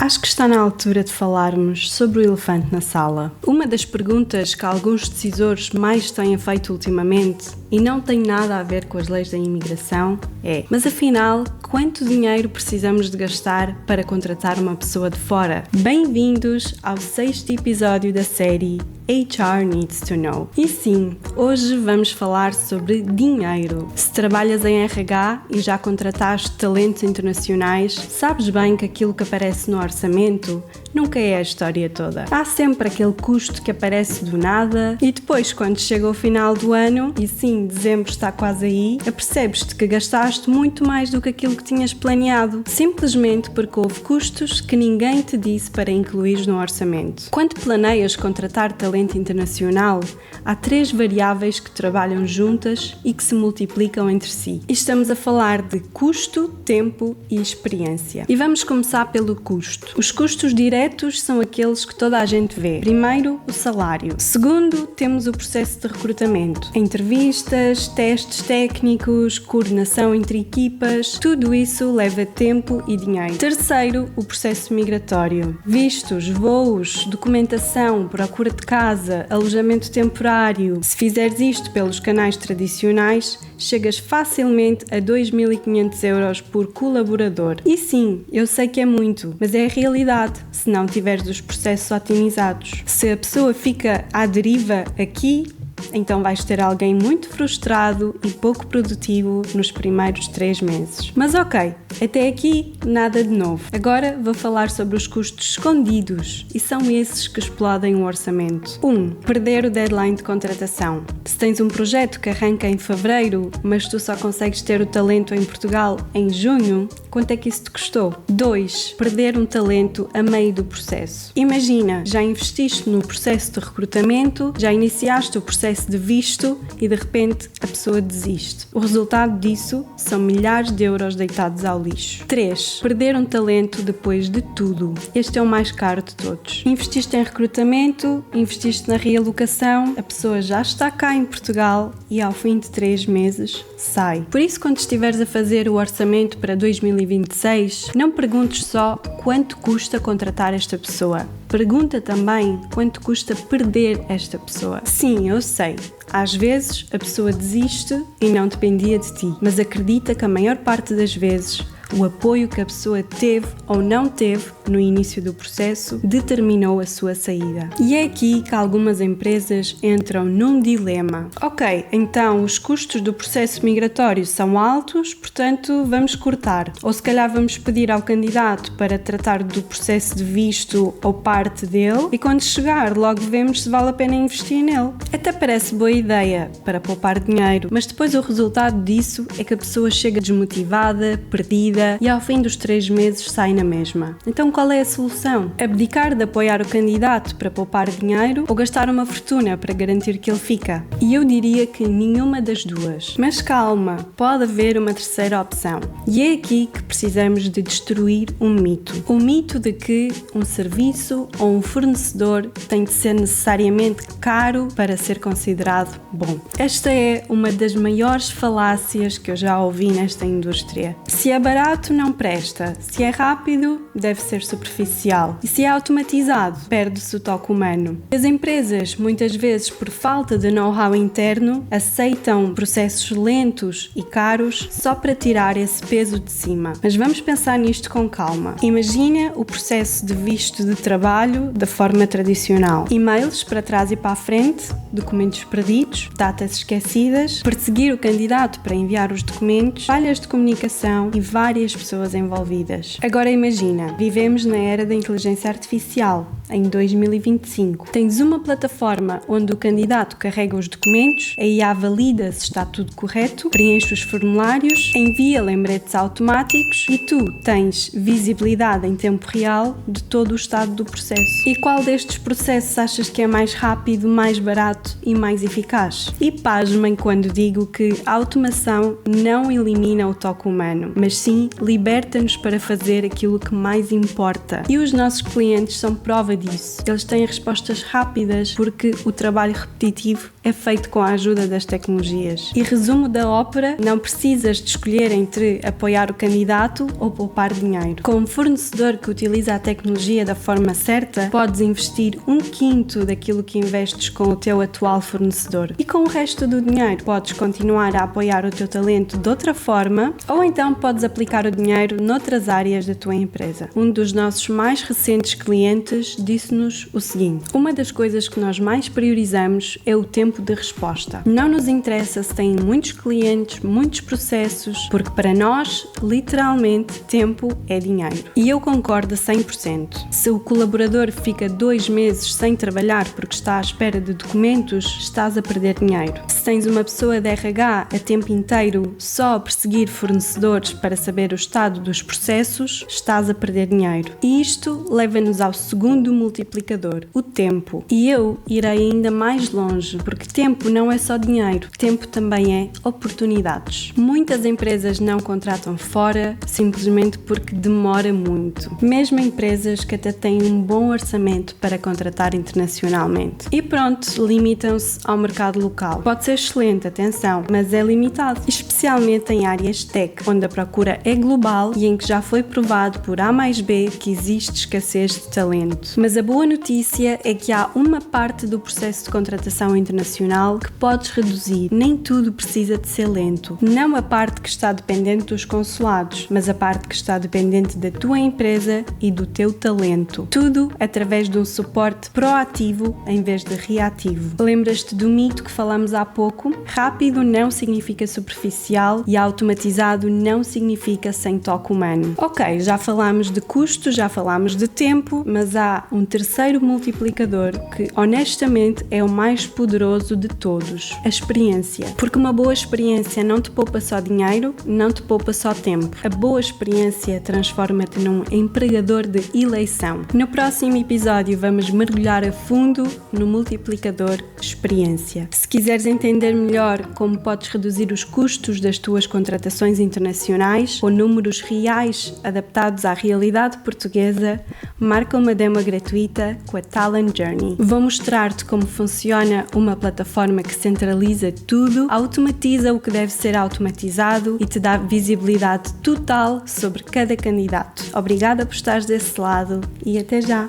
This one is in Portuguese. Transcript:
Acho que está na altura de falarmos sobre o elefante na sala. Uma das perguntas que alguns decisores mais têm feito ultimamente, e não tem nada a ver com as leis da imigração, é: mas afinal, quanto dinheiro precisamos de gastar para contratar uma pessoa de fora? Bem-vindos ao 6º episódio da série HR Needs to Know. E sim, hoje vamos falar sobre dinheiro. Se trabalhas em RH e já contrataste talentos internacionais, sabes bem que aquilo que aparece no orçamento nunca é a história toda. Há sempre aquele custo que aparece do nada e depois, quando chega o final do ano, e sim, dezembro está quase aí, apercebes-te que gastaste muito mais do que aquilo que tinhas planeado, simplesmente porque houve custos que ninguém te disse para incluir no orçamento. Quando planeias contratar talento internacional, há 3 variáveis que trabalham juntas e que se multiplicam entre si. E estamos a falar de custo, tempo e experiência. E vamos começar pelo custo. Os custos diretos são aqueles que toda a gente vê. Primeiro, o salário. Segundo, temos o processo de recrutamento. Entrevistas, testes técnicos, coordenação entre equipas, tudo isso leva tempo e dinheiro. Terceiro, o processo migratório. Vistos, voos, documentação, procura de casa, alojamento temporário. Se fizeres isto pelos canais tradicionais, chegas facilmente a 2.500 euros por colaborador. E sim, eu sei que é muito, mas é a realidade, se não tiveres os processos otimizados. Se a pessoa fica à deriva aqui, então vais ter alguém muito frustrado e pouco produtivo nos primeiros 3 meses. Mas ok, até aqui nada de novo. Agora vou falar sobre os custos escondidos e são esses que explodem o orçamento. 1. Perder o deadline de contratação. Se tens um projeto que arranca em fevereiro, mas tu só consegues ter o talento em Portugal em junho, quanto é que isso te custou? 2. Perder um talento a meio do processo. Imagina, já investiste no processo de recrutamento, já iniciaste o processo de visto e de repente a pessoa desiste. O resultado disso são milhares de euros deitados ao lixo. 3. Perder um talento depois de tudo. Este é o mais caro de todos. Investiste em recrutamento, investiste na realocação, a pessoa já está cá em Portugal e ao fim de 3 meses sai. Por isso, quando estiveres a fazer o orçamento para 2026, não perguntes só quanto custa contratar esta pessoa. Pergunta também quanto custa perder esta pessoa. Sim, eu sei. Às vezes a pessoa desiste e não dependia de ti, mas acredita que a maior parte das vezes o apoio que a pessoa teve ou não teve no início do processo determinou a sua saída. E é aqui que algumas empresas entram num dilema. Ok, então os custos do processo migratório são altos, portanto vamos cortar. Ou se calhar vamos pedir ao candidato para tratar do processo de visto ou parte dele e quando chegar logo vemos se vale a pena investir nele. Até parece boa ideia para poupar dinheiro, mas depois o resultado disso é que a pessoa chega desmotivada, perdida e ao fim dos 3 meses sai na mesma. Então qual é a solução? Abdicar de apoiar o candidato para poupar dinheiro ou gastar uma fortuna para garantir que ele fica? E eu diria que nenhuma das duas. Mas calma, pode haver uma terceira opção. E é aqui que precisamos de destruir um mito. O mito de que um serviço ou um fornecedor tem de ser necessariamente caro para ser considerado bom. Esta é uma das maiores falácias que eu já ouvi nesta indústria. Se é barato, não presta. Se é rápido, deve ser superficial. E se é automatizado, perde-se o toque humano. As empresas, muitas vezes por falta de know-how interno, aceitam processos lentos e caros só para tirar esse peso de cima. Mas vamos pensar nisto com calma. Imagina o processo de visto de trabalho da forma tradicional. E-mails para trás e para a frente, documentos perdidos, datas esquecidas, perseguir o candidato para enviar os documentos, falhas de comunicação e várias pessoas envolvidas. Agora imagina, vivemos na era da inteligência artificial, em 2025. Tens uma plataforma onde o candidato carrega os documentos, a IA valida se está tudo correto, preenche os formulários, envia lembretes automáticos e tu tens visibilidade em tempo real de todo o estado do processo. E qual destes processos achas que é mais rápido, mais barato e mais eficaz? E pasmem quando digo que a automação não elimina o toque humano, mas sim liberta-nos para fazer aquilo que mais importa importa. E os nossos clientes são prova disso. Eles têm respostas rápidas porque o trabalho repetitivo é feito com a ajuda das tecnologias. E resumo da ópera, não precisas de escolher entre apoiar o candidato ou poupar dinheiro. Com um fornecedor que utiliza a tecnologia da forma certa, podes investir 1/5 daquilo que investes com o teu atual fornecedor. E com o resto do dinheiro, podes continuar a apoiar o teu talento de outra forma, ou então podes aplicar o dinheiro noutras áreas da tua empresa. Um dos nossos mais recentes clientes disse-nos o seguinte: uma das coisas que nós mais priorizamos é o tempo de resposta. Não nos interessa se têm muitos clientes, muitos processos, porque para nós, literalmente, tempo é dinheiro. E eu concordo a 100%. Se o colaborador fica 2 meses sem trabalhar porque está à espera de documentos, estás a perder dinheiro. Se tens uma pessoa de RH a tempo inteiro só a perseguir fornecedores para saber o estado dos processos, estás a perder dinheiro. E isto leva-nos ao segundo multiplicador, o tempo. E eu irei ainda mais longe, porque tempo não é só dinheiro, tempo também é oportunidades. Muitas empresas não contratam fora simplesmente porque demora muito. Mesmo empresas que até têm um bom orçamento para contratar internacionalmente. E pronto, limitam-se ao mercado local. Pode ser excelente, atenção, mas é limitado, especialmente em áreas tech, onde a procura é global e em que já foi provado por A mais B que existe escassez de talento. Mas a boa notícia é que há uma parte do processo de contratação internacional que podes reduzir. Nem tudo precisa de ser lento. Não a parte que está dependente dos consulados, mas a parte que está dependente da tua empresa e do teu talento. Tudo através de um suporte proativo em vez de reativo. Lembras-te do mito que falamos há pouco? Rápido não significa superficial e automatizado não significa sem toque humano. Ok, já falámos de custo, já falámos de tempo, mas há um terceiro multiplicador que honestamente é o mais poderoso de todos: a experiência. Porque uma boa experiência não te poupa só dinheiro, não te poupa só tempo. A boa experiência transforma-te num empregador de eleição. No próximo episódio vamos mergulhar a fundo no multiplicador experiência. Se quiseres entender melhor como podes reduzir os custos das tuas contratações internacionais ou números reais adaptados à realidade portuguesa, marca uma demo gratuita com a Talent Journey. Vou mostrar-te como funciona uma plataforma que centraliza tudo, automatiza o que deve ser automatizado e te dá visibilidade total sobre cada candidato. Obrigada por estares desse lado e até já!